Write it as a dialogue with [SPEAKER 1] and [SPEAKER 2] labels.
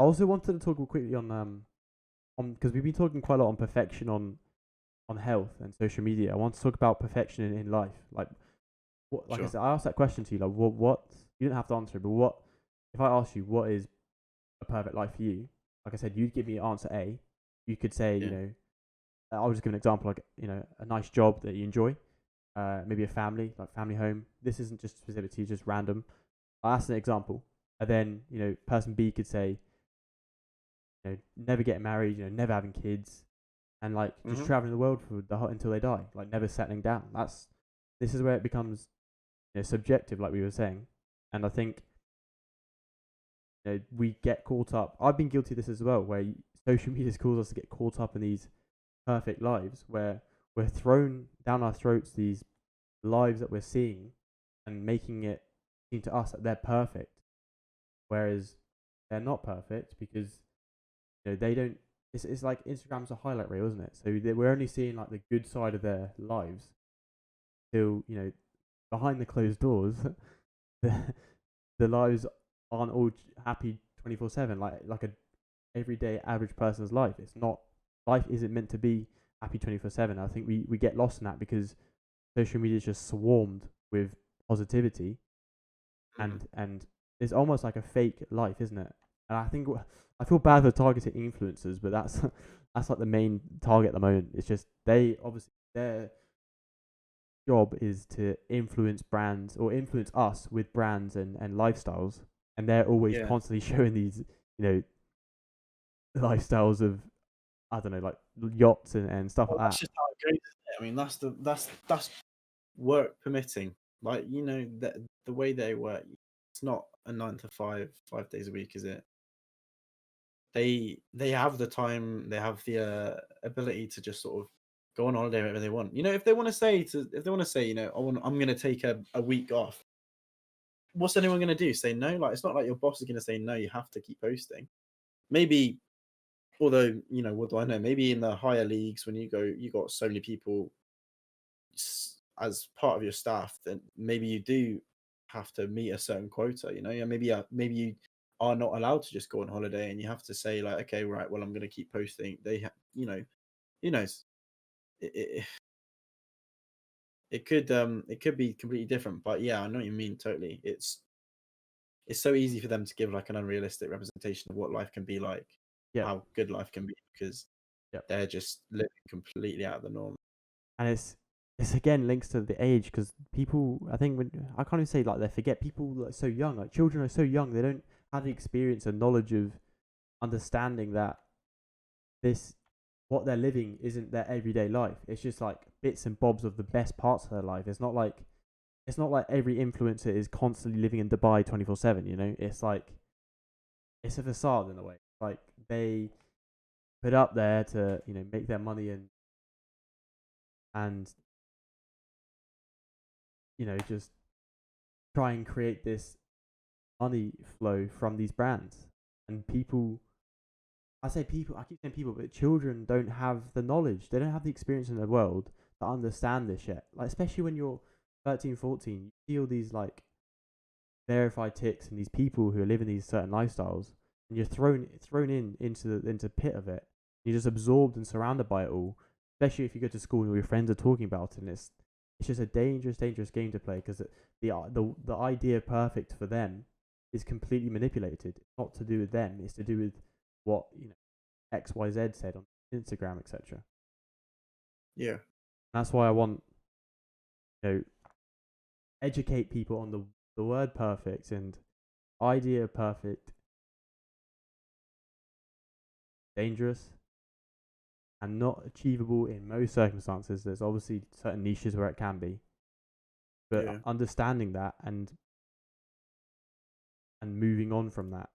[SPEAKER 1] I also wanted to talk quickly on because we've been talking quite a lot on perfection on health and social media. I want to talk about perfection in life. Like what, like I
[SPEAKER 2] Sure.
[SPEAKER 1] said, I asked that question to you. Like what you didn't have to answer it, but what if I asked you what is a perfect life for you? Like I said, you'd give me answer A. You could say,
[SPEAKER 2] Yeah.
[SPEAKER 1] I'll just give an example, like a nice job that you enjoy, maybe a family, like family home. This isn't just specific to you, just random. I'll ask an example, and then person B could say, never getting married, never having kids, and like just
[SPEAKER 2] Mhm.
[SPEAKER 1] traveling the world until they die, like never settling down. This is where it becomes subjective, like we were saying, and I think we get caught up. I've been guilty of this as well, where social media causes us to get caught up in these perfect lives, where we're thrown down our throats these lives that we're seeing, and making it seem to us that they're perfect, whereas they're not perfect because they don't. It's like Instagram's a highlight reel, isn't it? So we're only seeing like the good side of their lives till behind the closed doors, the the lives aren't all happy 24/7 like a everyday average person's life. It's not. Life isn't meant to be happy 24/7. I think we get lost in that because social media is just swarmed with positivity,
[SPEAKER 2] Mhm.
[SPEAKER 1] and it's almost like a fake life, isn't it? And I think I feel bad for targeting influencers, but that's that's like the main target at the moment. It's just they obviously their job is to influence brands or influence us with brands and lifestyles, and they're always
[SPEAKER 2] Yeah.
[SPEAKER 1] constantly showing these know lifestyles of I don't know like yachts and stuff
[SPEAKER 2] Well,
[SPEAKER 1] like
[SPEAKER 2] that's
[SPEAKER 1] that.
[SPEAKER 2] just how it goes, isn't it? I mean, that's work permitting. Like, the way they work, it's not a 9 to 5, 5 days a week, is it? They have the time, they have the ability to just sort of go on holiday whenever they want. If they want to say I'm going to take a week off. What's anyone going to do? Say no? Like, it's not like your boss is going to say no. You have to keep posting. Maybe, although what do I know? Maybe in the higher leagues, when you got so many people as part of your staff, then maybe you do have to meet a certain quota. Yeah, maybe you are not allowed to just go on holiday, and you have to say like, okay, right, well, I'm going to keep posting. Who knows? It, it could be completely different, but yeah, I know what you mean totally. It's so easy for them to give like an unrealistic representation of what life can be like,
[SPEAKER 1] Yep,
[SPEAKER 2] how good life can be, because
[SPEAKER 1] yep.
[SPEAKER 2] they're just living completely out of the norm.
[SPEAKER 1] And it's again links to the age because people I think when I can't even say like they forget people like so young, like children are so young, they don't have the experience and knowledge of understanding that this what they're living isn't their everyday life. It's just like bits and bobs of the best parts of their life. It's not like every influencer is constantly living in Dubai 24/7. It's like it's a facade in a way. Like they put up there to make their money and just try and create this money flow from these brands. And people, I say people, I keep saying people, but children don't have the knowledge. They don't have the experience in the world to understand this yet. Like, especially when you're 13, 14, you see all these like verified ticks and these people who are living these certain lifestyles, and you're thrown into the pit of it. You're just absorbed and surrounded by it all. Especially if you go to school and all your friends are talking about it, and it's just a dangerous game to play because the idea perfect for them is completely manipulated. It's not to do with them. It's to do with what XYZ said on Instagram, etc.
[SPEAKER 2] Yeah.
[SPEAKER 1] That's why I want you know educate people on the word perfect and idea perfect, dangerous, and not achievable in most circumstances. There's obviously certain niches where it can be, but
[SPEAKER 2] Yeah.
[SPEAKER 1] understanding that and moving on from that